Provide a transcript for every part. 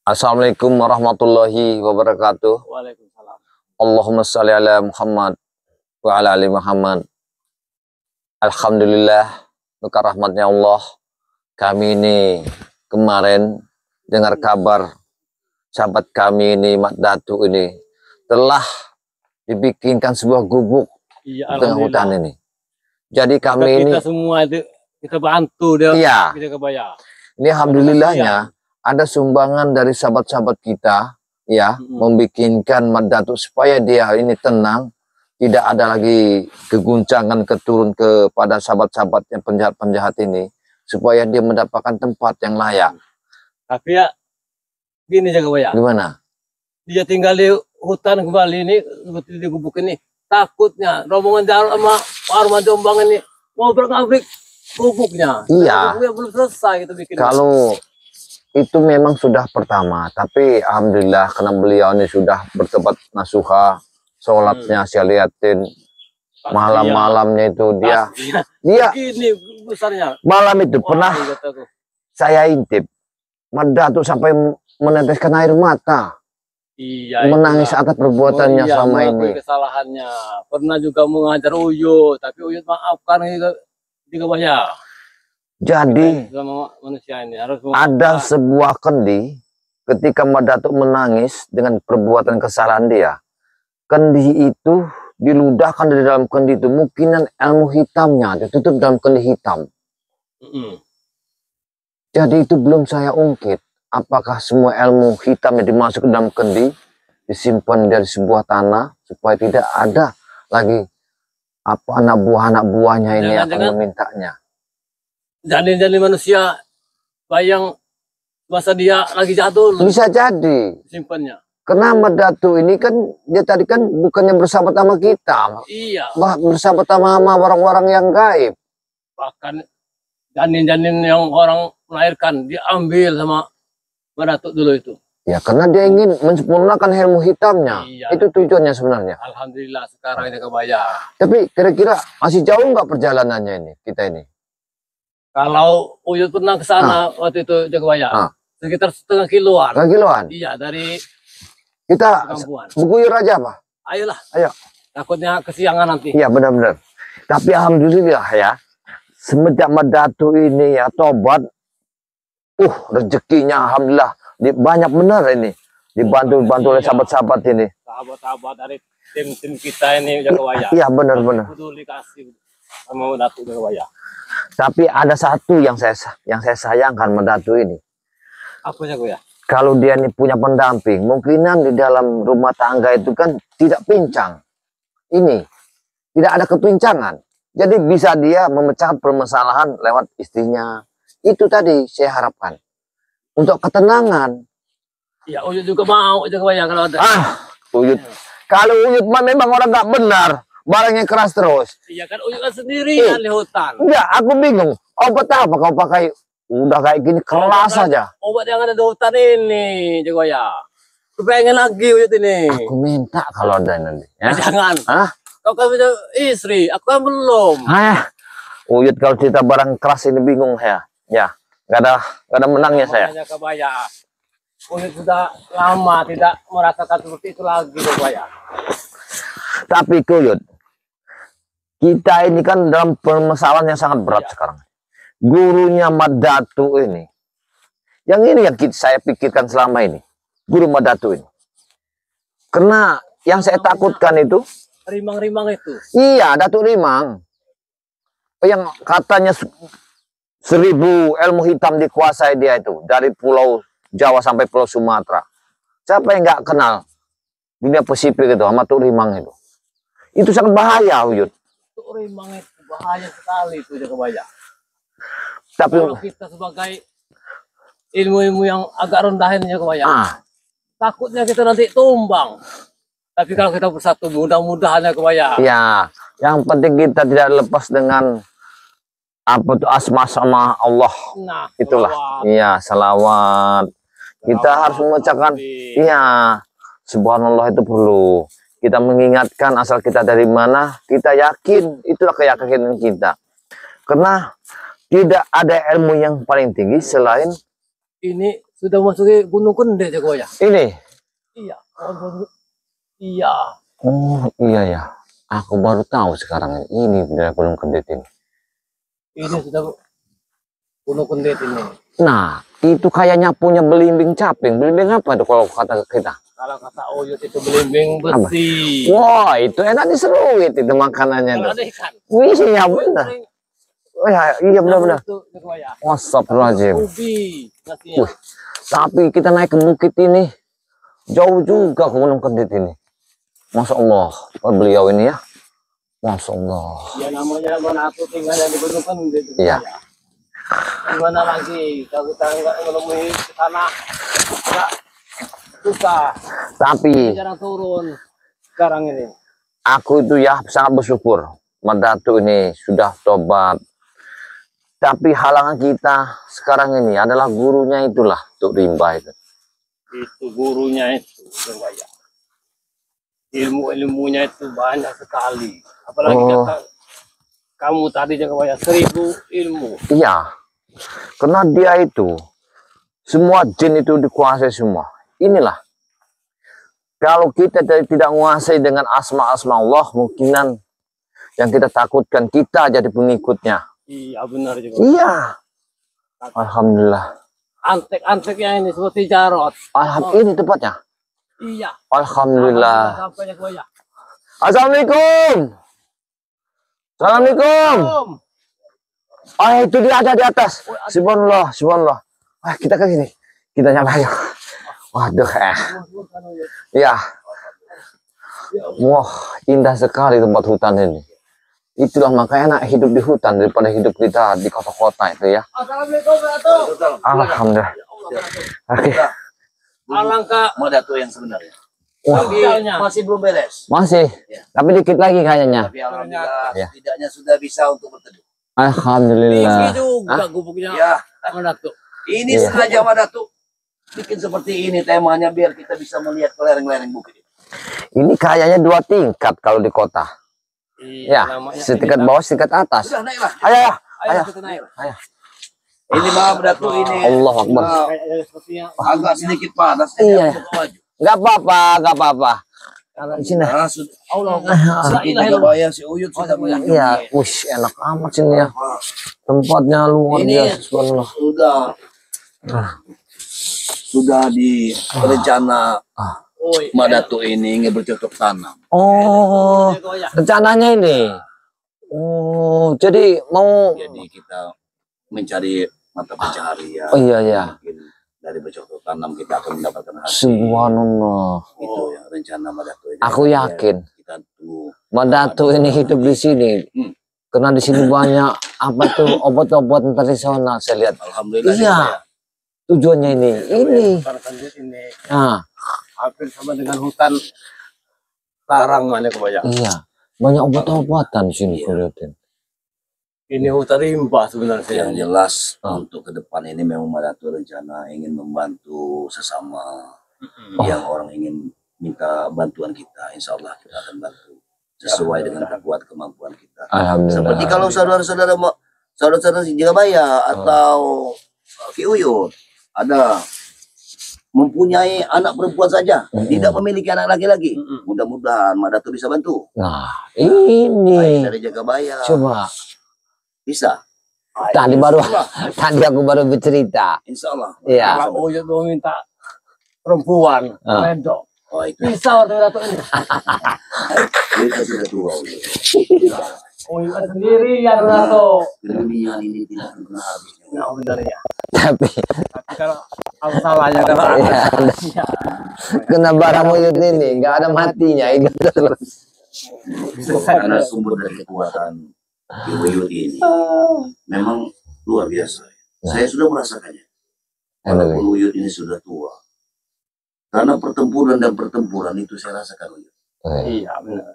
Assalamualaikum warahmatullahi wabarakatuh. Waalaikumsalam. Allahumma sholli ala Muhammad wa ala ali Muhammad. Alhamdulillah, berkat rahmatnya Allah, kami ini kemarin dengar kabar sahabat kami ini Mat Datu ini telah dibikinkan sebuah gubuk di tengah hutan ini. Jadi kami kita semua itu kita bantu dia. Iya. Kita kebayar. Ini alhamdulillahnya ada sumbangan dari sahabat-sahabat kita ya, membikinkan Mat Datu supaya dia ini tenang, tidak ada lagi keguncangan keturun kepada sahabat-sahabatnya penjahat-penjahat ini, supaya dia mendapatkan tempat yang layak. Tapi ya gini jaga bayar. Gimana? Dia tinggal di hutan kembali ini seperti di gubuk ini, takutnya rombongan jalan sama Arman Jombang ini mau berangkat gubuknya. Iya. Gubuknya belum selesai itu bikin. Kalau itu memang sudah pertama, tapi alhamdulillah karena beliau ini sudah bertobat nasuha, sholatnya saya liatin malam-malamnya itu dia gini besarnya. Malam itu pernah saya intip Mat Datu sampai meneteskan air mata. Iya, menangis atas perbuatannya selama ini. Kesalahannya. Pernah juga mengajar Uyut, tapi Uyut maafkan juga banyak. Jadi sama manusia ini harus ada sebuah kendi ketika Mat Datu menangis dengan perbuatan kesalahan dia. Kendi itu diludahkan di dalam kendi itu, mungkinan ilmu hitamnya ditutup dalam kendi hitam. Jadi itu belum saya ungkit. Apakah semua ilmu hitam yang dimasuk ke dalam kendi disimpan dari sebuah tanah supaya tidak ada lagi anak buahnya ini akan memintanya. Jadi manusia bayang masa dia lagi jatuh. Bisa jadi simpannya. Karena Mat Datu ini kan dia tadi kan bukannya bersahabat sama kita. Iya. Bersahabat sama orang-orang yang gaib. Bahkan janin-janin yang orang melahirkan diambil sama Mat Datu dulu itu. Ya karena dia ingin menyempurnakan ilmu hitamnya. Iya. Itu tujuannya sebenarnya. Alhamdulillah sekarang ini kebayang. Tapi kira-kira masih jauh nggak perjalanannya ini kita ini? Kalau Uyut pernah ke sana waktu itu Jagawaya, sekitar setengah kiloan. Setengah kiloan? Iya, dari kita bukuyur aja apa? Ayolah. Ayo. Takutnya kesiangan nanti. Iya benar-benar. Tapi alhamdulillah ya, semenjak Mat Datu ini ya tobat, rezekinya alhamdulillah banyak benar ini. Dibantu oleh sahabat-sahabat ini. Sahabat-sahabat dari tim kita ini Jagawaya. Iya benar-benar. Peduli kasih sama Mat Datu Jagawaya. Tapi ada satu yang saya sayangkan Mat Datu ini. Apa ya? Kalau dia ini punya pendamping, mungkinan di dalam rumah tangga itu kan tidak pincang. Ini tidak ada kepincangan. Jadi bisa dia memecahkan permasalahan lewat istrinya. Itu tadi saya harapkan. Untuk ketenangan. Ya Uyut juga mau Jagawaya kalau ada. Uyut. Kalau Uyut memang orang nggak benar. Barangnya keras terus. Iya kan Uyut kan sendirian di hutan. Enggak, aku bingung. Obat apa kau pakai? Udah kayak gini keras saja. Obat yang ada di hutan ini, Jagawaya. Kepengen lagi Uyut ini. Aku minta kalau ada nanti. Ya? Jangan. Kau kan punya istri, aku kan belum. Uyut kalau cerita barang keras ini bingung saya. Ya, nggak ada menangnya saya. Jagawaya. Uyut sudah lama tidak merasakan seperti itu lagi, Jagawaya. Tapi Uyut, kita ini kan dalam permasalahan yang sangat berat sekarang. Gurunya Mat Datu ini. Yang ini yang saya pikirkan selama ini. Guru Mat Datu ini. Karena yang saya takutkan itu. Rimang-rimang itu. Iya, Datuk Rimang. Yang katanya 1000 ilmu hitam dikuasai dia itu. Dari Pulau Jawa sampai Pulau Sumatera. Siapa yang nggak kenal dunia pesipir itu sama Datuk Rimang itu. Itu sangat bahaya, Uyut. Rimang itu bahaya sekali itu Jagawaya. Tapi kalau kita sebagai ilmu-ilmu yang agak rendah ini Jagawaya, takutnya kita nanti tumbang. Tapi kalau kita bersatu mudah-mudahan Jagawaya. Ya, yang penting kita tidak lepas dengan apa tuh asma sama Allah. Nah, itulah. Iya, salawat. Kita harus mengucapkan iya, subhanallah itu perlu. Kita mengingatkan asal kita dari mana, kita yakin, itulah keyakinan kita. Karena tidak ada ilmu yang paling tinggi selain ini sudah masuki Gunung Kendeh ya Goya. Ini? Iya. Iya. Oh iya ya. Aku baru tahu sekarang ini daerah Gunung Kendet ini. Ini sudah Gunung Kendeh ini. Nah, itu kayaknya punya belimbing caping. Belimbing apa itu kalau kata kita? Kalau kata Oyot itu belimbing besi. Wah, itu enak diseruit itu makanannya Kalau tuh. ada ikan. Wih, iya benar. Oh ya, iya benar-benar. Astagfirullahaladzim. Ubi. Nasinya. Wih, tapi kita naik ke bukit ini jauh juga ke Gunung Kendet ini. Masya Allah, beliau ini ya. Masya Allah. Ya namanya Manatu tinggalnya di Gunung Kendeh. Iya. Gimana lagi kalau kita nggak menemui ke sana agak susah. Tapi Jarang turun sekarang ini. aku itu ya sangat bersyukur. Madatu ini sudah tobat. Tapi halangan kita sekarang ini adalah gurunya itulah, Tuk Rimba itu. Itu gurunya itu, ya. Ilmu-ilmunya itu banyak sekali. Apalagi kata kamu tadi juga banyak 1000 ilmu. Iya, karena dia itu semua jin itu dikuasai semua. Inilah kalau kita tidak menguasai dengan asma-asma Allah, mungkinan yang kita takutkan kita jadi pengikutnya. Iya benar juga. Iya, alhamdulillah. Antek-anteknya ini seperti Jarot. Alhamdulillah ini tepatnya. Iya. Alhamdulillah. Sampainya goyah. Assalamualaikum. Assalamualaikum. Ah itu dia ada di atas. Subhanallah, subhanallah. Ah kita ke sini. Kita nyala ayo. Waduh ya. Wah indah sekali tempat hutan ini. Itulah makanya enak hidup di hutan daripada hidup kita di kota-kota itu ya. Assalamualaikum warahmatullahi. Alhamdulillah. Oke. Alangkah Madatu yang sebenarnya. Wah. Tapi masih belum beres. Masih. Ya. Tapi dikit lagi kayaknya. Tapi alhamdulillah Ya. setidaknya sudah bisa untuk berteduh. Alhamdulillah. Ini juga gubuknya. Ya, Madatu. ini Iya. sengaja Madatu bikin seperti ini temanya biar kita bisa melihat ke lereng-lereng bukit. Ini kayaknya 2 tingkat kalau di kota. Ya, namanya setingkat ini, bawah, setingkat atas. Sudah naiklah. Ayo, ayo, Ayo ayo. kita naik. Ayo. Ini mah Madatu ini. Allah Akbar. Kayaknya sepertinya Agak sedikit panas. Iya. Untuk maju. Nggak apa-apa, nggak apa-apa. Di sini. Nah, sudah. Allah. Kita bayar si Uyut sudah mengunjungi. Iya, wush, enak amat sini ya. Tempatnya luar Ini biasa, subhanallah. sudah direncana Madatu ini ingin bercocok tanam. Oh, rencananya ini. Oh, jadi mau. Jadi kita mencari mata pencaharian. Oh iya, iya. Mungkin dari bercocok tanam kita akan mendapatkan hasil. Subhanallah. Itu ya rencana Madatu ini. Aku yakin. Kita tunggu. Madatu ini hidup di sini. Karena di sini banyak apa tuh obat-obatan tradisional saya lihat. Alhamdulillah. Iya. Tujuannya ini. Ini. Ini Nah, hampir sama dengan hutan larang mana kebanyakan. iya. Banyak obat-obatan di sini kelihatan. Ini hutan rimba sebenarnya. Yang jelas untuk ke depan ini memang Madatu rencana ingin membantu sesama yang orang ingin minta bantuan kita. Insya Allah kita akan bantu sesuai dengan kemampuan kita. Alhamdulillah. Seperti kalau saudara-saudara si Jagabaya atau Ki Uyut ada mempunyai anak perempuan saja, tidak memiliki anak laki-laki. Mudah-mudahan Madatu bisa bantu. Nah, Baik ini. dari Jagabaya Coba. bisa. Tadi aku baru bercerita. Insya Allah. Iya. Kalau Uyut mau minta perempuan, wedok. Oh itu Bisa waktu Datuk ini. kita sudah tua. Uyut sendiri yang Datuk. Dunia ini tidak pernah habis. Ya benar ya. Tapi Tapi kalau apa salahnya kalau Iya. ada. kena barang Uyut ini nggak ada matinya, hidup terus. Karena sumber dari kekuatan Ki Uyut ini memang luar biasa. Saya sudah merasakannya. Walaupun Uyut ini sudah tua. Karena pertempuran dan pertempuran itu saya rasakan Uyut. Iya benar.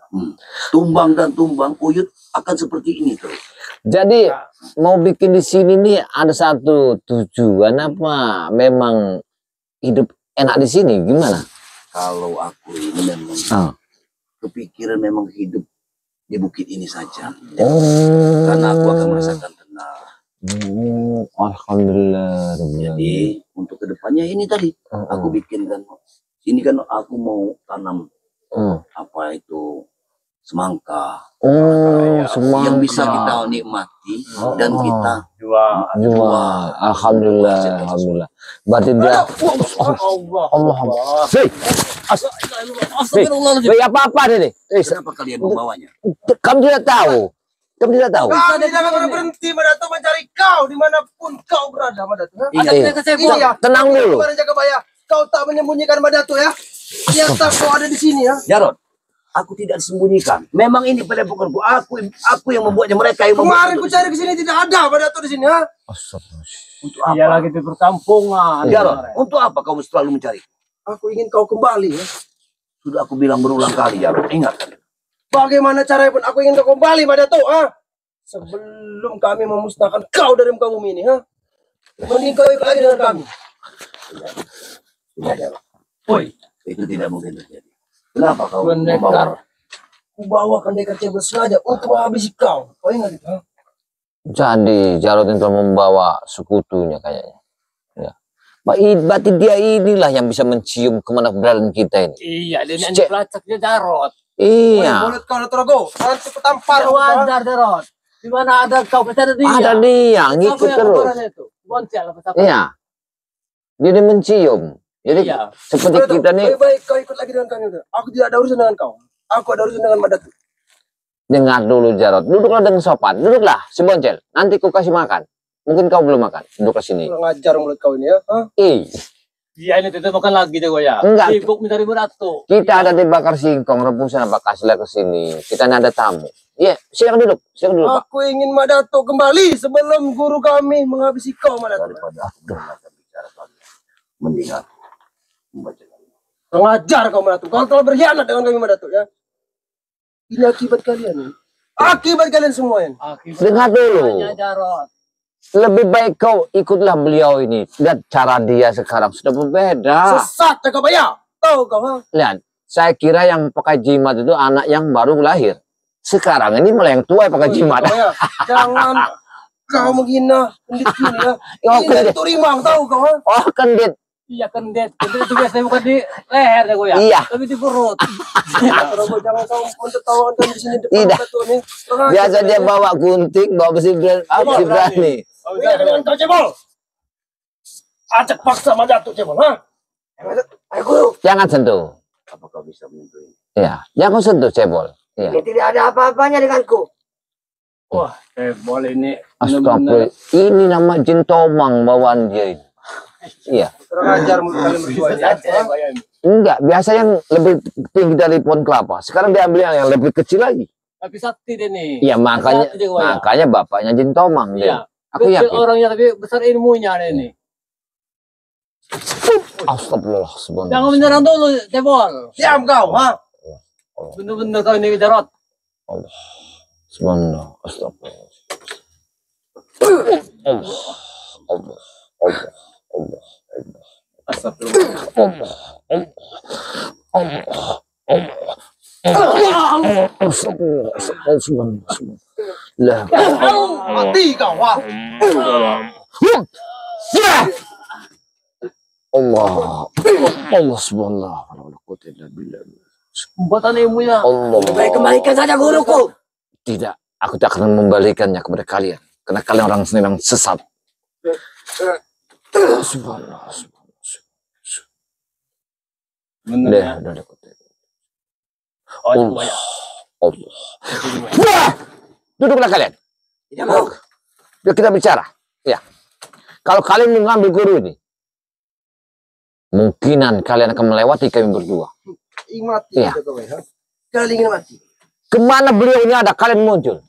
Tumbang dan tumbang Uyut akan seperti ini terus. Jadi mau bikin di sini nih ada satu tujuan apa? Memang hidup enak di sini gimana? Kalau aku ini memang kepikiran memang hidup di bukit ini saja. Oh. Karena aku akan merasakan tenang. Alhamdulillah. Jadi untuk kedepannya ini tadi aku bikin kan, ini kan aku mau tanam apa itu semangka, semangka yang bisa kita nikmati dan kita Jual. Alhamdulillah, alhamdulillah. Berarti dia Allah. Astagfirullahaladzim. Apa deh? kenapa kalian membawanya? Kamu tidak tahu. Kami jangan berhenti Madatu mencari kau dimanapun kau berada Madatu. Iya. Tenang dulu. Kau tak menyembunyikan Madatu ya. Ternyata kau ada di sini ya. Jarod, aku tidak disembunyikan. Memang ini padepokanku. Aku yang membuatnya, mereka yang kemarin ku cari ke sini tidak ada Madatu di sini ya. Untuk apa? Dia lagi di perkampungan. Jarod, untuk apa kamu selalu mencari? Aku ingin kau kembali ya. Sudah aku bilang berulang kali, Jarod. Ingat. Bagaimana caranya pun aku ingin kau kembali Madatu sebelum kami memusnahkan kau dari muka bumi ini mending kau ikut lagi dengan kami. Woi, itu tidak mungkin terjadi. Kenapa kau Pendekar? Ku bawakan pendekar cebol sengaja untuk menghabisi kau. Kau ingat itu? Jadi Jarod itu membawa sekutunya kayaknya. Ya. Berarti dia inilah yang bisa mencium kemana keberadaan kita ini. Iya, dia nyanyi pelacaknya Jarod. Iya. Mulut kau Naturago, nanti ku tampar. Wajar Jarod. Di mana ada kau percaya dia? Ada dia, ngikut terus. Iya. Dia mencium. Jadi seperti kita nih. Baik, kau ikut lagi dengan kami. Aku tidak ada urusan dengan kau. Aku ada urusan dengan Madatu. Dengar dulu Jarod. Duduklah dengan sopan. Duduklah, si Boncel. Nanti ku kasih makan. Mungkin kau belum makan. Duduk ke sini. Kurang ajar mulut kau ini ya. Iya, ini tidak makan lagi deh ya. Enggak. Sibuk mencari Madatu. Kita ada di bakar singkong, rebusan apa kasihlah ke sini. Kita ini ada tamu. Iya, silakan duduk. Silakan duduk, Pak. Aku ingin Madatu kembali sebelum guru kami menghabisi kau Madatu. daripada aku bicara kalian, mending aku membaca kalian. Kurang ajar kau Madatu. Kau telah berkhianat dengan kami Madatu ya. Ini akibat kalian ya. Akibat kalian semua ya. Dengar dulu. Jarod. Lebih baik kau ikutlah beliau ini. Lihat cara dia sekarang sudah berbeda. Sesat kau Baya. Tahu kau ha? Lihat, saya kira yang pakai jimat itu anak yang baru lahir. Sekarang ini malah yang tua yang pakai jimat. Baya, jangan kau menghina pendit ini ya. Ini itu rimang tahu kau ha? Oh, kendit. Iya, kendet. Kendet itu biasanya bukan di leher deh ya. Iya. Tapi di perut. Jangan kau mentertawakan di sini depan Tidak. Madatu ini. Biasa dia bawa gunting, bawa besi berani. Dengan kau cebol. Ajak paksa Madatu cebol ha? Ayo guru. Jangan sentuh. Apa kau bisa menyentuh ini? Iya, jangan sentuh cebol. Iya. Tidak ada apa-apanya denganku. Wah, boleh ini. Astagfirullah. Ini nama jin tomang bawaan dia ini. Iya. Kurang ajar mulut kalian berdua ini. Enggak, biasa yang lebih tinggi dari pohon kelapa. Sekarang diambil yang lebih kecil lagi. Tapi sakti deh nih. Iya, makanya bapaknya jin tomang dia. Iya. Aku Kecil yakin. orangnya tapi besar ilmunya deh nih. Astagfirullah. Jangan menyerang dulu, cebol. Diam kau ha? Bener-bener kau ini Jarod. Allah. Subhanallah. Astagfirullah. Allah. Allah. Allah. Allah. Astagfirullah. Mati kau ha? Allah subhanallah. Buatan ilmunya. Allah. Baik, kembalikan saja guruku. Tidak, aku tak akan membalikannya kepada kalian. Karena kalian orang senang sesat. Subhanallah. Bener. Udah. Allah. Allah. Wah! Duduklah kalian. Tidak mau. Biar kita bicara. Ya. Kalau kalian mengambil guru ini, mungkinan kalian akan melewati kami berdua. Ingin mati. Iya. Kalian ingin mati. Kemana beliau ini ada, kalian muncul.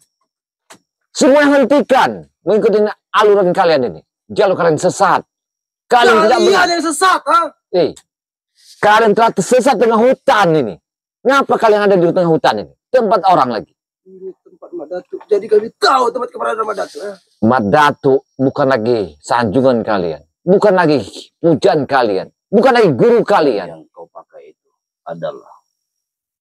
Semua hentikan mengikuti aluran kalian ini. Jalur kalian sesat. Kalian tidak benar. yang sesat ha? Kalian telah tersesat dengan hutan ini. Ngapa kalian ada di tengah hutan ini? Tempat orang lagi. Ini tempat Madatu. Jadi kami tahu tempat keberadaan Madatu ha? Madatu bukan lagi sanjungan kalian. Bukan lagi pujian kalian. Bukan lagi guru kalian. Yang kau pakai itu adalah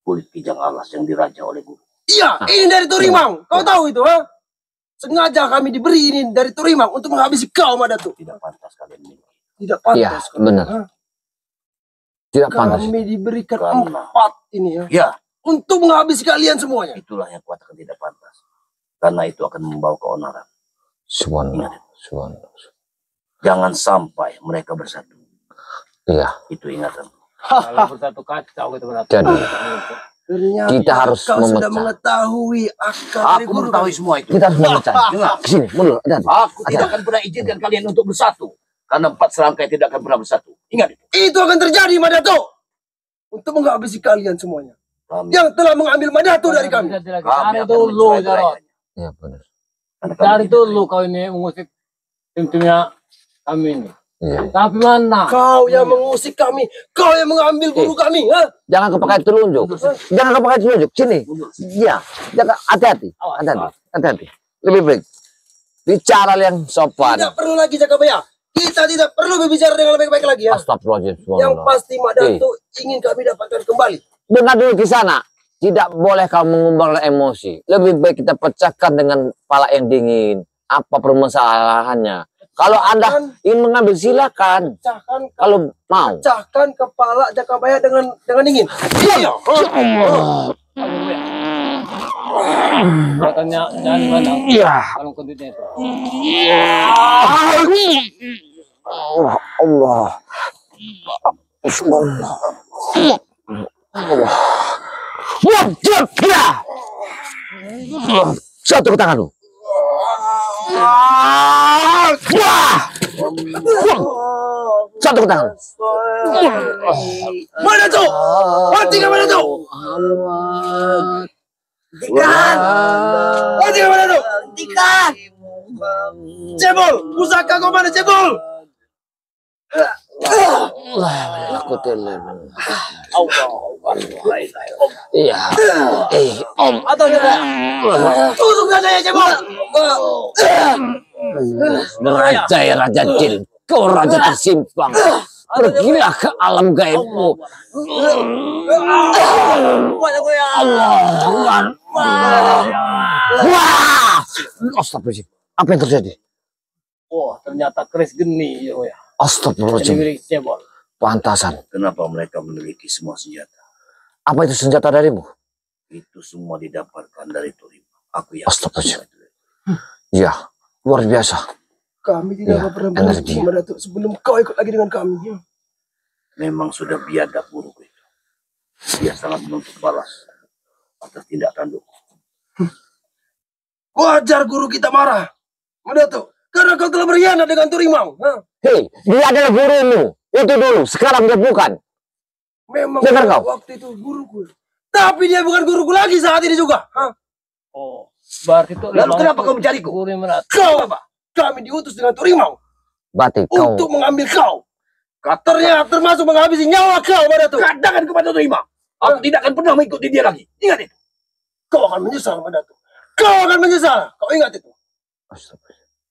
kulit kijang alas yang diraja oleh guru. Iya, ini dari Turimang. Kau tahu itu ha? sengaja kami diberi ini dari Turimang untuk menghabisi kau, Madatu. Tidak pantas kalian ini. Tidak pantas. Iya, benar. Hah? Tidak pantas. Kami diberikan Karena- 4 ini ya. Ya, Untuk menghabisi kalian semuanya. itulah yang katakan tidak pantas. Karena itu akan membawa keonaran. Subhanallah. Subhanallah. Jangan sampai mereka bersatu. Iya. Itu ingatan. Kalau bersatu kacau gitu berarti. Jadi Ternyata kita harus kau sudah memecah. mengetahui akar dari Aku guru mengetahui kami. semua itu. Kita harus memecah. Dengar. Kesini, mundur. Hati-hati. Aku tidak akan pernah izinkan kalian untuk bersatu. Karena 4 serangkai tidak akan pernah bersatu. Ingat itu. Itu akan terjadi, Madatu. Untuk menghabisi kalian semuanya. Kami, Yang telah mengambil Madatu dari kami. kami Dari akan dulu, Jarot. mencerai-beraikannya. Iya benar. Karena kami Dari tidak dulu kau ini mengusik tim-timnya kami ini. Iya. Tapi mana? Kau yang mengusik kami. Kau yang mengambil guru kami. Ha? Jangan kau pakai telunjuk. Jangan kau pakai telunjuk. Sini. Iya. Jangan hati-hati. Hati-hati. Hati-hati. Lebih baik bicara yang sopan. Tidak perlu lagi Jakabaya. Kita tidak perlu berbicara dengan lebih baik lagi ya. Astagfirullahaladzim. Yang Subhanallah. pasti Madatu ingin kami dapatkan kembali. Dengar dulu di sana. Tidak boleh kau mengumbar emosi. Lebih baik kita pecahkan dengan kepala yang dingin. Apa permasalahannya? Kalau Anda ingin mengambil silakan. Kalau mau. Pecahkan kepala Jakabaya dengan dingin. Iya. Katanya jangan mana? Iya. Kalau kondisinya itu. Allah. Allah. Subhanallah. Allah. Wajib ya. Satu ke tangan lu. Satu ke tangan. Mana tuh? Mati ke mana tuh? Hentikan! Mati ke mana tuh? Hentikan! Cebol! Pusaka kau mana Cebol? Aku telan. Iya. Om. Atau juga Tusuk saja ya Cebol! Raja ya Raja Jin. Kau raja tersimpang. Pergilah ke alam gaibmu. Allah. Wah. Astagfirullahaladzim. Apa yang terjadi? wah ternyata keris geni ya. Jadi Astagfirullahaladzim. milik cebol. Pantasan. Kenapa mereka memiliki semua senjata? Apa itu senjata darimu? Itu semua didapatkan dari Turimang. Aku yakin Astagfirullahaladzim. semua itu. Ya, luar biasa. Kami tidak Ya, pernah energi. berhenti Madatu sebelum kau ikut lagi dengan kami. Ya. Memang sudah biadab buruk itu. Dia sangat menuntut balas atas tindakan tanduk. Wajar guru kita marah. Madatu, karena kau telah berkhianat dengan Turimang. Ha? Hei, dia adalah gurumu. Itu dulu, sekarang dia bukan. Memang Dengar kau? waktu itu guruku. Tapi dia bukan guruku lagi saat ini juga. Ha? Oh, berarti itu Lalu kenapa kau mencariku? Guru yang merat. Kau apa? Kami diutus dengan Turimang Berarti kau untuk mengambil kau. Ternyata termasuk menghabisi nyawa kau Madatu. Katakan kepada Turimang. Aku tidak akan pernah mengikuti dia lagi. Ingat itu. Kau akan menyesal Madatu. Kau akan menyesal. Kau ingat itu.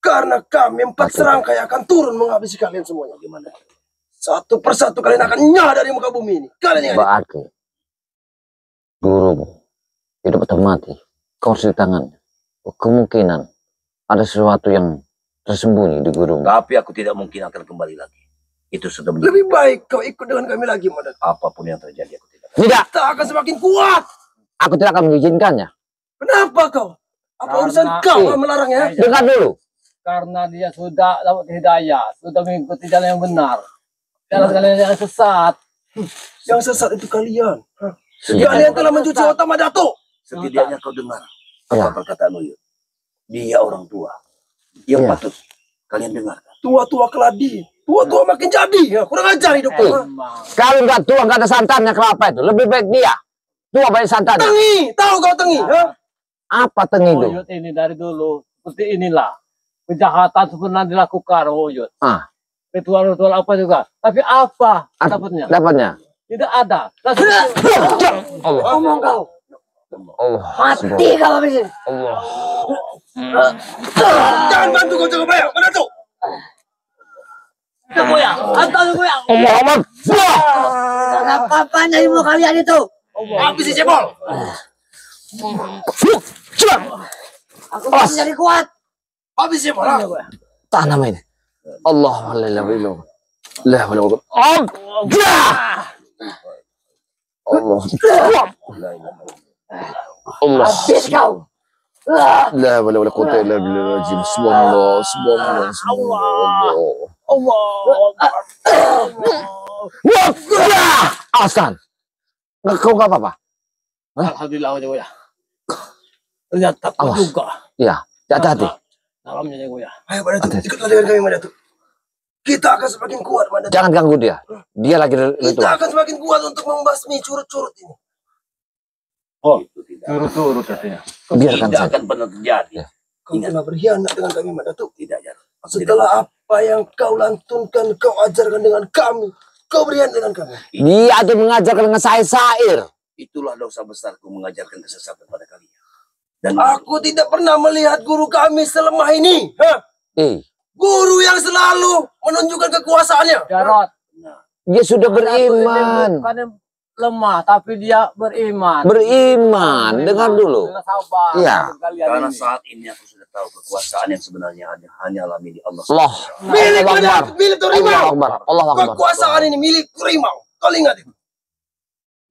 Karena kami 4 serangkai akan turun menghabisi kalian semuanya. Gimana? Satu persatu kalian akan nyah dari muka bumi ini. Kalian ingat itu. berarti gurumu hidup atau mati. Kau harus di tangannya. Kemungkinan ada sesuatu yang tersembunyi di gurumu. Tapi aku tidak mungkin akan kembali lagi. Itu sudah menjadi Lebih baik kau ikut dengan kami lagi Madatu. apapun yang terjadi aku tidak. Tidak, Kita akan semakin kuat. aku tidak akan mengizinkannya. Kenapa kau? Apa Karena- urusan kau yang melarangnya? Dengar dulu. Karena dia sudah dapat hidayah, sudah mengikuti jalan yang benar. Jalan-jalan yang sesat. Yang sesat itu kalian. Ha? Iya. Kalian telah mencuci otak Madatu. Setidaknya kau dengar Ya. apa perkataan Uyut. Dia orang tua. Yang Ya. patut kalian dengarkan. Tua-tua keladi. Tua-tua makin jadi. Ya. Kurang ajar hidup kau. ha? Emang. Kalau nggak tua, nggak ada santannya kelapa itu. Lebih baik dia. Tua banyak santannya. Tengi. Tahu kau tengi. Ha? Apa tengi itu? Uyut ini dari dulu seperti inilah. Kejahatan pernah dilakukan Uyut. Ah, Ritual-ritual apa juga. Tapi apa dapatnya? dapatnya. Tidak ada. Allah. Ngomong kau. Allah. Mati kau habis ini. Allah. Jangan bantu kau jaga bayar. Madatu. Goyang. Atau goyang. Muhammad. Apa-apanya ilmu kalian itu? Habis si Cebol. Aku bisa jadi kuat. Habis ya, Bang. Tahan nama ini. Allah Allah. La hawla wala quwwata. Allah. Allah. Habis kau. La hawla wala quwwata illa billah. Subhanallah, subhanallah, subhanallah. Wah! Aslan. Kau enggak apa-apa? Alhamdulillah ya. Ternyata Awas. juga. Iya, hati-hati. Dalamnya ya Goya. Ayo, Madatu, ikutlah dengan kami, Madatu. Kita akan semakin kuat, Madatu. Jangan ganggu dia. Dia lagi Kita ritual. akan semakin kuat untuk membasmi curut-curut ini. Itu tidak, Turut-turut katanya. Biarkan tidak saja. akan pernah terjadi. Ya. Kau telah berkhianat dengan kami, Madatu. Tidak, Jar. Aku tidak Setelah apa yang kau lantunkan, kau ajarkan dengan kami. Kau berkhianat dengan kami. Dia itu mengajarkan dengan sair. Itulah dosa besarku mengajarkan kesesatan pada kalian. Dan Aku tidak pernah melihat guru kami selemah ini. Hah? Guru yang selalu menunjukkan kekuasaannya. Jarot. Dia sudah beriman. Bukan lemah, tapi dia beriman. Beriman. Dengar dulu. Dengan sabar. Iya. Kalian karena ini. saat ini aku sudah tahu kekuasaan yang sebenarnya hanyalah milik Allah. Allah. Milik Allah Akbar. milik Allah Rimau. Akbar. Allah Akbar. Kekuasaan ini milik Rimau. Kau ingat itu?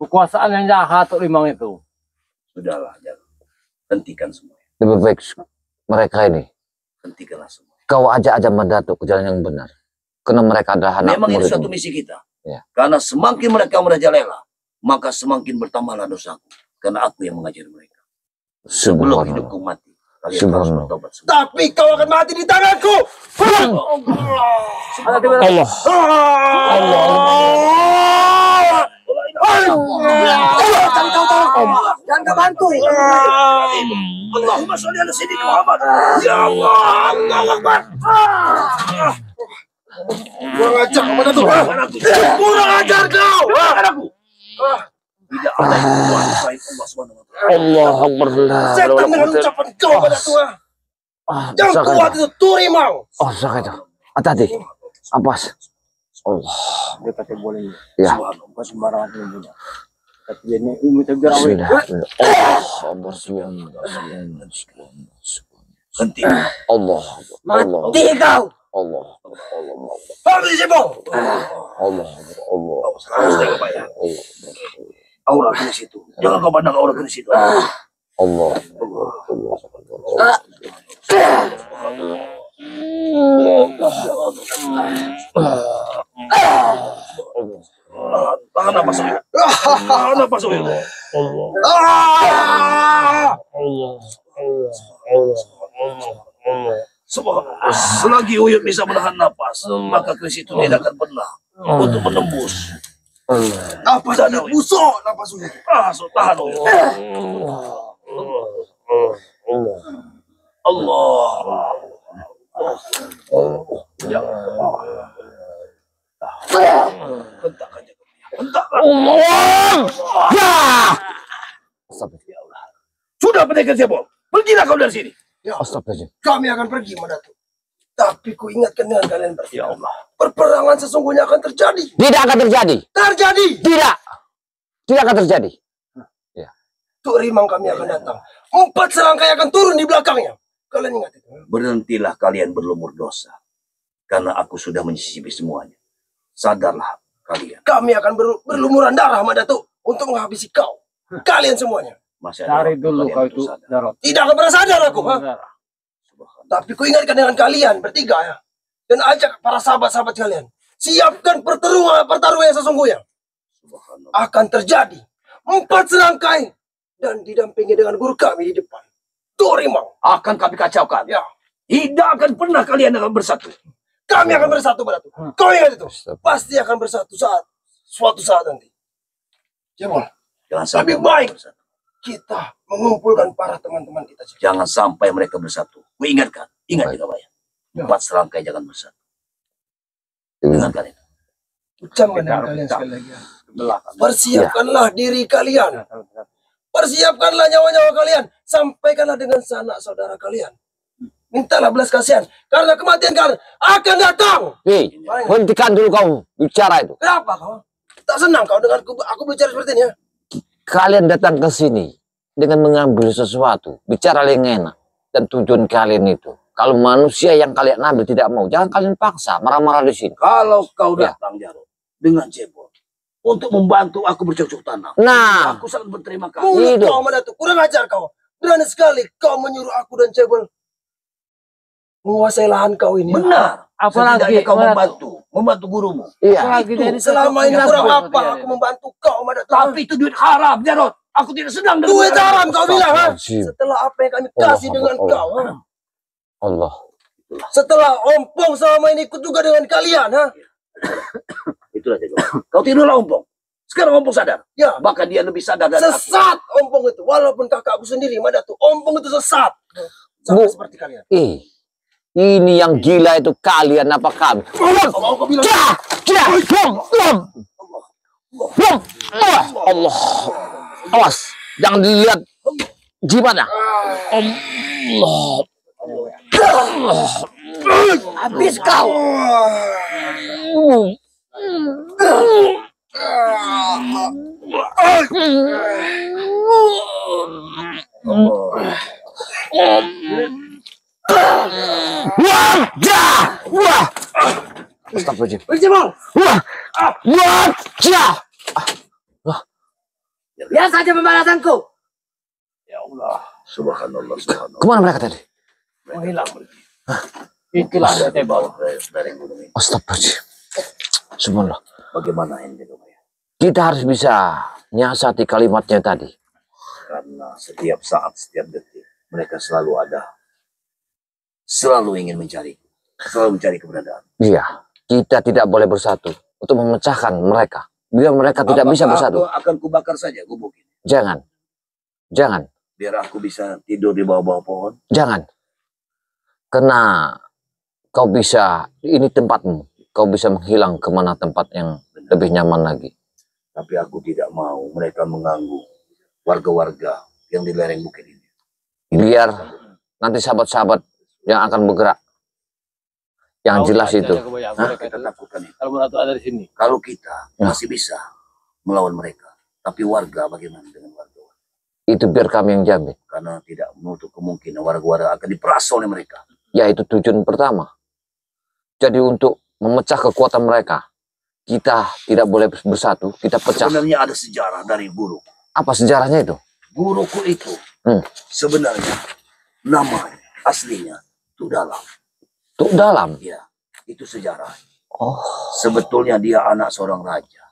Kekuasaan yang jahat tuh Limang itu. Sudahlah, Jar. Hentikan semua. Lebih baik mereka ini. Hentikanlah semua. Kau ajak aja Madatu ke jalan yang benar. Karena mereka adalah anak Memang ini muridmu. suatu misi kita. Ya. Karena semakin mereka merajalela, maka semakin bertambahlah dosaku. Karena aku yang mengajari mereka. Sebelum Subhanallah. hidupku mati, kalian harus Subhanallah. bertobat semua. Tapi kau akan mati di tanganku. Allah. Jangan kau tolong. Jangan kau bantu. Allahumma sholli ala sayyidina Muhammad. Ya Allah, Allahu Akbar. Kurang ajar kau Madatu. Kurang ajar kau. Anakku. Tidak ada yang Tuhan selain Allah Subhanahu wa taala. Allah Akbar. Setan dengan ucapan kau Madatu. Yang kuat itu Turimau. Oh, sakit. Hati-hati. Apas. Allah. Dia kata boleh. Ya. Bukan sembarangan dia punya. Tapi dia ini ilmu tegak. Bismillah. Allah. Henti. Allah. Allah. Mati kau. Allah. Allah. Habis ya, Bang. Allah. Allah. Harus jaga Pak ya. Aura ke situ. Jangan kau pandang aura ke situ. Allah. Tahan napas saya. Tahan napas saya. Selagi Uyut bisa menahan napas, maka keris itu tidak akan pernah untuk menembus. Napas ini busuk napas ini. So tahan Uyut. Allah. Hentak aja. Hentak. Sudah pendekar siapa? Pergilah kau dari sini. Ya, Astagfirullah. kami akan pergi Madatu. Tapi ku ingatkan dengan kalian berdua. Ya Allah. Perperangan sesungguhnya akan terjadi. Tidak akan terjadi. Terjadi. Tidak. Tidak akan terjadi. Tuk Rimang kami akan datang. 4 serangkai akan turun di belakangnya. Kalian ingat itu. Berhentilah kalian berlumur dosa. Karena aku sudah menyisipi semuanya. Sadarlah kalian. Kami akan berlumuran darah Madatu untuk menghabisi kau. Kalian semuanya. Masih ada Cari waktu dulu kalian kau untuk itu. sadar. Jarot. Tidak akan pernah sadar aku. Ha? Subhanallah. Tapi ku ingatkan dengan kalian bertiga ya. Dan ajak para sahabat-sahabat kalian. Siapkan pertarungan yang sesungguhnya. Subhanallah. Akan terjadi 4 serangkai. Dan didampingi dengan guru kami di depan. Tuk Rimang. Akan kami kacaukan. Ya. Tidak akan pernah kalian akan bersatu. Kami akan bersatu Madatu. Kau ingat itu. Pasti akan bersatu suatu saat nanti. Jebol. Jangan sampai Lebih baik. mereka bersatu. Kita mengumpulkan para teman-teman kita. Jangan sampai mereka bersatu. Kuingatkan. Ingat juga Pak ya. 4 serangkai jangan bersatu. Dengarkan itu. Ucapkan dengan kalian sekali lagi. Belakang. Persiapkanlah diri kalian. Persiapkanlah nyawa-nyawa kalian. Sampaikanlah dengan sanak saudara kalian. Mintalah belas kasihan. Karena kematian kalian akan datang. Hei, hentikan dulu kamu bicara itu. Kenapa kau? Tak senang kau dengan aku bicara seperti ini ya? Kalian datang ke sini dengan mengambil sesuatu, bicara yang enak, dan tujuan kalian itu Kalau manusia yang kalian ambil tidak mau, jangan kalian paksa marah-marah di sini. Kalau kau Ya. datang, Jarod, dengan cebol untuk membantu aku bercocok tanam, Nah, aku sangat berterima kasih. Mulut Hidup. kau Madatu, kurang ajar kau. Berani sekali kau menyuruh aku dan Cebol menguasai lahan kau ini. Benar. Apalagi Setidaknya kau Madatu. membantu gurumu. iya. Apalagi Itu, dari Selama ini cocok kurang tanam apa dia. aku membantu kau Madatu? Tapi itu duit haram, Jarod. Aku tidak sedang dengan Duit haram kau bilang, ha? Astagfirullahaladzim. Setelah apa yang kami kasih Allah, dengan Allah. kau, ha? Allah. Setelah ompong selama ini ikut juga dengan kalian, ha? Itulah Jarod. Kau tidurlah ompong. Sekarang ompong sadar. Ya, Bahkan dia lebih sadar dari aku. sesat ompong itu. Walaupun kakakku sendiri, Madatu, ompong itu sesat. Sama Bu. seperti kalian. Ini yang gila itu kalian apa kami? Kau bilang Allah. Awas, jangan dilihat jimatnya. Allah. habis kau. Wah. Astagfirullahaladzim. Berjemol! Wah. Lihat saja pembalasanku. Ya Allah. Subhanallah. Subhanallah. Kemana mereka tadi? Menghilang. Itulah tebal. Dari gunung ini. Astagfirullahaladzim. Subhanallah. Bagaimana ini dong ya? Kita harus bisa nyiasati kalimatnya tadi. Karena setiap saat, setiap detik mereka selalu ada. Selalu ingin mencari. Selalu mencari keberadaan. Iya, kita tidak boleh bersatu untuk memecahkan mereka. Biar mereka tidak bisa bersatu. Aku akan kubakar saja gubuk ini. Jangan. Jangan. Biar aku bisa tidur di bawah-bawah pohon. Jangan. Karena kau bisa, ini tempatmu. Kau bisa menghilang kemana tempat yang lebih nyaman lagi. Tapi aku tidak mau mereka mengganggu warga-warga yang di lereng bukit ini. Biar nanti sahabat-sahabat yang akan bergerak. Yang jelas itu. Kita takutkan itu. Kalau Madatu ada di sini. Kalau kita Ya. masih bisa melawan mereka. Tapi warga bagaimana dengan warga? Itu biar kami yang jamin. Karena tidak menutup kemungkinan warga-warga akan diperas oleh mereka. Ya itu tujuan pertama. Jadi untuk memecah kekuatan mereka. Kita tidak boleh bersatu. Kita pecah. Sebenarnya ada sejarah dari guru. Apa sejarahnya itu? Guruku itu sebenarnya nama aslinya Tudalam. Tuk Dalam. Ya, itu sejarah. Oh. Sebetulnya dia anak seorang raja.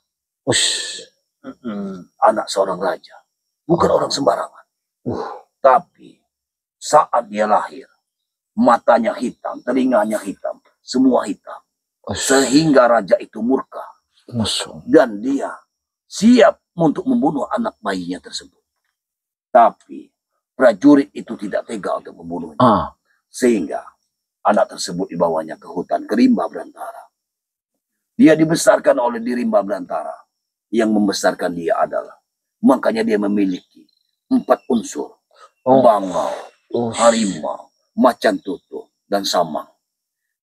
Ush. Anak seorang raja. Bukan orang sembarangan. Tapi saat dia lahir, matanya hitam, telinganya hitam, semua hitam. Ush. Sehingga raja itu murka. Musuh. Dan dia siap untuk membunuh anak bayinya tersebut. Tapi prajurit itu tidak tega untuk membunuhnya. Ah. Sehingga anak tersebut dibawanya ke hutan, ke rimba belantara. Dia dibesarkan oleh di rimba belantara. Yang membesarkan dia adalah, makanya dia memiliki 4 unsur. Oh. Bangau, harimau, macan tutul, dan samang.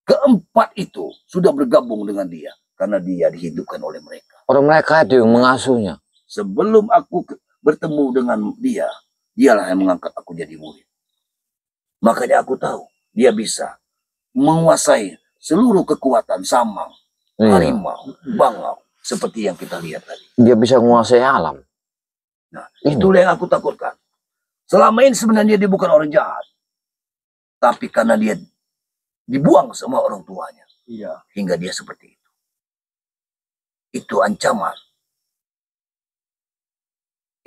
Keempat itu sudah bergabung dengan dia. Karena dia dihidupkan oleh mereka. Orang mereka itu yang mengasuhnya. Sebelum aku bertemu dengan dia, dialah yang mengangkat aku jadi murid. Makanya aku tahu, dia bisa menguasai seluruh kekuatan samang, Iya. harimau, bangau. Seperti yang kita lihat tadi. Dia bisa menguasai alam. Nah, Ini. itulah yang aku takutkan. Selama ini sebenarnya dia bukan orang jahat. Tapi karena dia dibuang sama orang tuanya. Iya. Hingga dia seperti itu. Itu ancaman.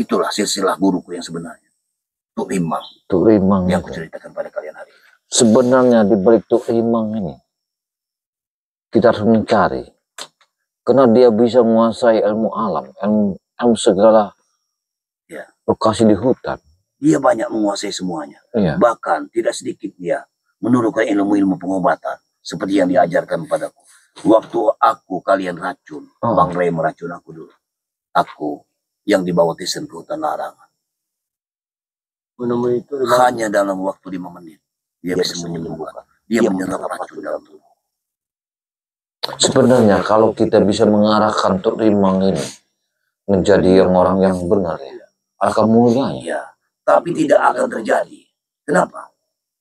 Itulah silsilah guruku yang sebenarnya. Tuk Rimang Tuk Rimang. yang itu. aku ceritakan pada kalian hari ini. Sebenarnya di balik Tuk Rimang ini, kita harus mencari. Karena dia bisa menguasai ilmu alam, ilmu segala Ya. lokasi di hutan. Dia banyak menguasai semuanya. Iya. Bahkan tidak sedikit dia menurunkan ilmu-ilmu pengobatan. Seperti yang diajarkan padaku. Waktu aku kalian racun. Oh. Bang Ray meracun aku dulu. Aku yang dibawa Tisen ke hutan larangan. Menemui itu Hanya dalam waktu 5 menit. Dia bisa menyembuhkan. Dia menyerap racun dalam tubuh. Sebenarnya kalau kita bisa mengarahkan Tuk Rimang ini menjadi orang yang benar ya, akan mulianya. Ya, tapi tidak akan terjadi. Kenapa?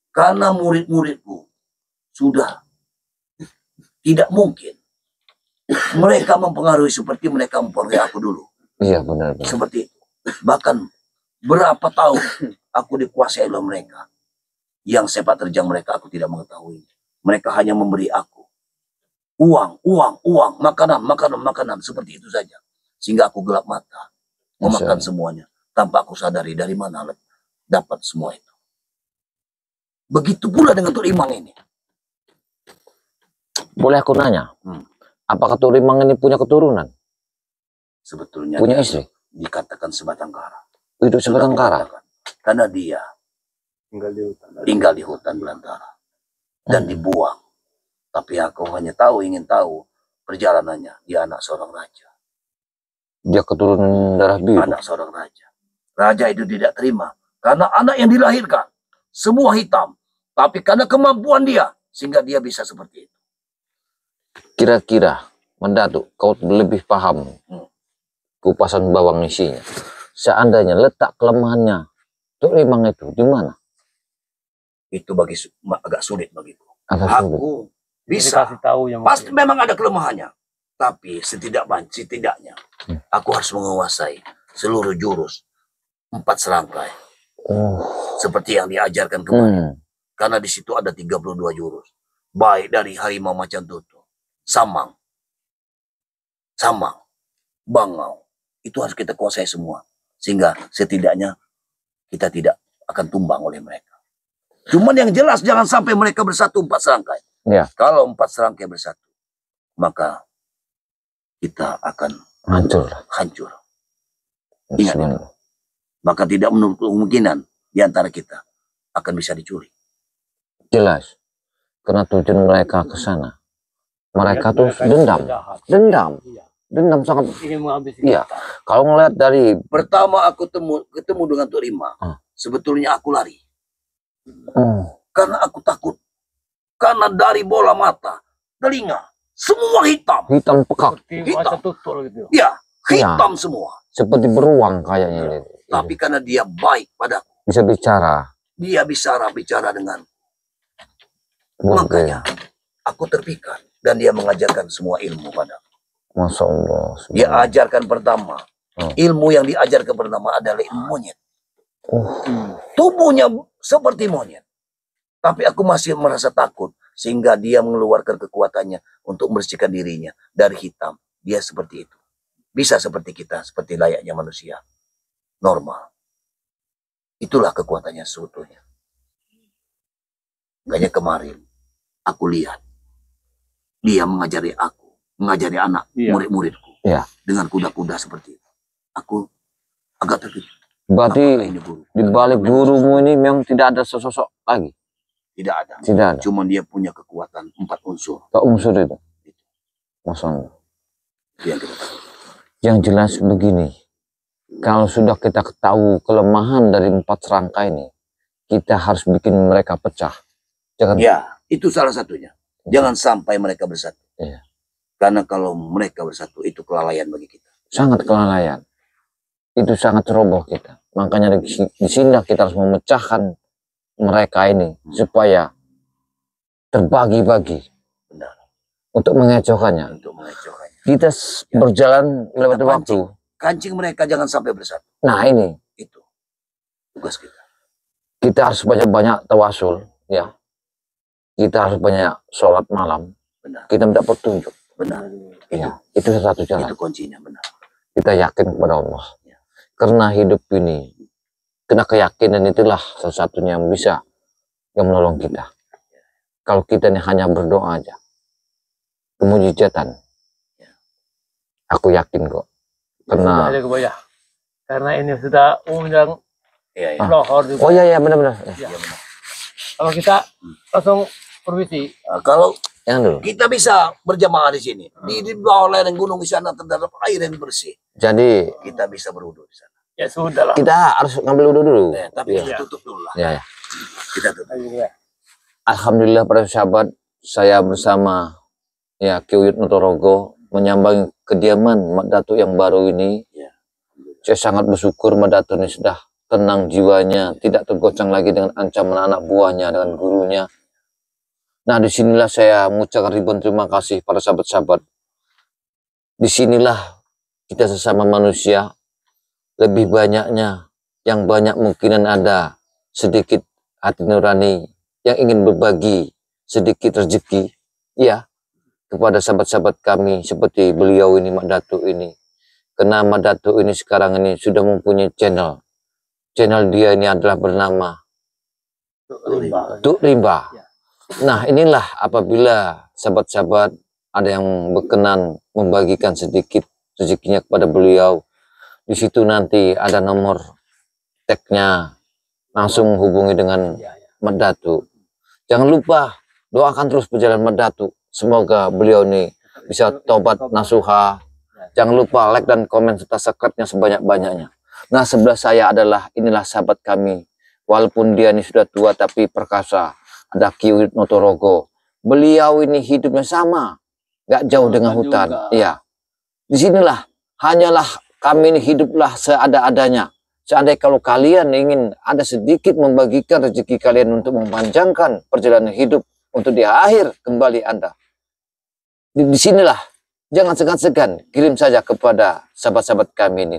Karena murid-muridku sudah tidak mungkin mereka mempengaruhi seperti mereka mempengaruhi aku dulu. Iya benar. Seperti itu. Bahkan berapa tahun aku dikuasai oleh mereka. Yang sepak terjang mereka aku tidak mengetahui. Mereka hanya memberi aku uang, makanan, seperti itu saja. Sehingga aku gelap mata, memakan semuanya. Tanpa aku sadari dari mana dapat semua itu. Begitu pula dengan Tuk Rimang ini. Boleh aku nanya, apakah Tuk Rimang ini punya keturunan? Sebetulnya punya istri? Dikatakan sebatang kara. Itu sebatang kara? Karena dia tinggal di hutan belantara dan dibuang. Tapi aku hanya ingin tahu perjalanannya. Dia anak seorang raja. Dia keturunan darah biru? Anak seorang raja. Raja itu tidak terima karena anak yang dilahirkan semua hitam. Tapi karena kemampuan dia sehingga dia bisa seperti itu. Kira-kira Mendatuk, kau lebih paham kupasan bawang isinya. Seandainya letak kelemahannya Tuk Rimang itu di mana? Itu agak sulit bagiku. Aku bisa tahu yang pasti memang ada kelemahannya, tapi setidaknya aku harus menguasai seluruh jurus 4 serangkai seperti yang diajarkan kemarin. Karena di situ ada 32 jurus, baik dari harimau macan tutul, samang, bangau, itu harus kita kuasai semua sehingga setidaknya kita tidak akan tumbang oleh mereka. Cuman yang jelas jangan sampai mereka bersatu 4 serangkai. Ya. Kalau 4 serangkai bersatu, maka kita akan hancur. Ingat itu. Maka tidak menutup kemungkinan di antara kita akan bisa dicuri. Jelas. Karena tujuan mereka ke sana. Mereka tuh dendam sangat. Iya. Kalau ngeliat dari pertama aku ketemu dengan Tuk Rimang, sebetulnya aku lari. Karena aku takut. Karena dari bola mata, telinga, semua hitam. Hitam pekat. Hitam. Ya, hitam semua. Seperti beruang kayaknya. Tapi karena dia baik padaku. Bisa bicara. Dia bisa bicara dengan. Makanya aku terpikat. Dan dia mengajarkan semua ilmu padaku. Masya Allah. Dia ajarkan pertama. Ilmu yang diajarkan pertama adalah ilmu monyet. Tubuhnya seperti monyet. Tapi aku masih merasa takut. Sehingga dia mengeluarkan kekuatannya untuk membersihkan dirinya dari hitam. Dia seperti itu. Bisa seperti kita. Seperti layaknya manusia. Normal. Itulah kekuatannya sebetulnya. Makanya kemarin. Aku lihat. Dia mengajari aku. Mengajari anak. Murid-muridku. Dengan kuda-kuda seperti itu. Aku agak terkejut. Berarti di balik gurumu ini memang tidak ada sosok lagi? Tidak ada. Cuma dia punya kekuatan 4 unsur. 4 unsur itu. Masya Allah. Yang jelas begini. Kalau sudah kita ketahui kelemahan dari 4 serangkai ini, kita harus bikin mereka pecah. Jangan. Ya, itu salah satunya. Jangan sampai mereka bersatu. Ya. Karena kalau mereka bersatu, itu kelalaian bagi kita. Sangat kelalaian. Itu sangat ceroboh kita. Makanya di sini kita harus memecahkan mereka ini supaya terbagi-bagi untuk mengecokkannya. Kita berjalan lewat waktu. Kancing mereka jangan sampai bersatu. Nah ini itu tugas kita. Kita harus banyak-banyak tawasul, ya. Kita harus banyak sholat malam. Benar. Kita minta petunjuk. Benar. Itu satu jalan. Itu kuncinya, benar. Kita yakin kepada Allah. Ya. Karena hidup ini, kena keyakinan itulah satu-satunya yang bisa yang menolong kita. Kalau kita ini hanya berdoa aja, kemujizatan, aku yakin kok. Karena ini sudah undang lohor juga. Oh iya benar-benar. Kalau kita langsung permisi. Kalau kita bisa berjamaah di sini, di bawah lereng gunung di sana terdapat air yang bersih. Jadi kita bisa berwudu di sana. Ya sudah lah. Kita harus ngambil wudu dulu. Tapi kita tutup dulu lah. Kita tutup. Alhamdulillah para sahabat, saya bersama Ki Uyut Notorogo menyambangi kediaman Mak Datuk yang baru ini. Saya sangat bersyukur Mak Datuk ini sudah tenang jiwanya, tidak tergoncang lagi dengan ancaman anak buahnya, dengan gurunya. Nah, disinilah saya mengucapkan ribuan terima kasih para sahabat-sahabat. Disinilah kita sesama manusia, lebih banyaknya, yang banyak mungkinan ada sedikit hati nurani yang ingin berbagi sedikit rezeki, ya, kepada sahabat-sahabat kami seperti beliau ini, Mak Datuk ini. Karena Mak Datuk ini sekarang ini sudah mempunyai channel. Channel dia ini adalah bernama Tuk Rimba. Nah, inilah apabila sahabat-sahabat ada yang berkenan membagikan sedikit rezekinya kepada beliau, di situ nanti ada nomor tagnya, langsung hubungi dengan Mak Datuk. Jangan lupa doakan terus perjalanan Mak Datuk. Semoga beliau ini bisa tobat nasuha. Jangan lupa like dan komen serta subscribe-nya sebanyak-banyaknya. Nah, sebelah saya adalah inilah sahabat kami. Walaupun dia ini sudah tua tapi perkasa. Ada Ki Uyut Notorogo. Beliau ini hidupnya sama, gak jauh dengan hutan. Iya. Disinilah hanyalah kami ini hiduplah seada-adanya. Seandainya kalau kalian ingin ada sedikit membagikan rezeki kalian untuk memanjangkan perjalanan hidup untuk di akhir kembali Anda. Disinilah jangan segan-segan kirim saja kepada sahabat-sahabat kami ini.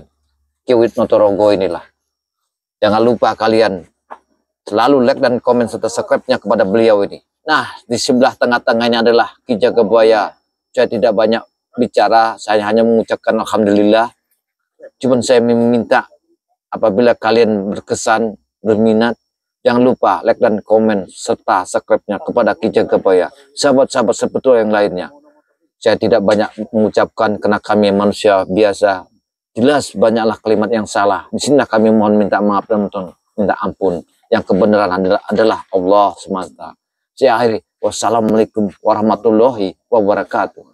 Ki Uyut Notorogo inilah. Jangan lupa kalian selalu like dan komen serta subscribe-nya kepada beliau ini. Nah, di sebelah tengah-tengahnya adalah Ki Jagabaya. Saya tidak banyak bicara, saya hanya mengucapkan alhamdulillah. Cuman saya meminta apabila kalian berkesan, berminat, jangan lupa like dan komen serta subscribe-nya kepada Ki Jagabaya. Sahabat-sahabat seperti yang lainnya. Saya tidak banyak mengucapkan karena kami manusia biasa. Jelas banyaklah kalimat yang salah. Di sinilah kami mohon minta maaf dan minta ampun. Yang kebenaran adalah Allah semata. Saya akhiri. Wassalamualaikum warahmatullahi wabarakatuh.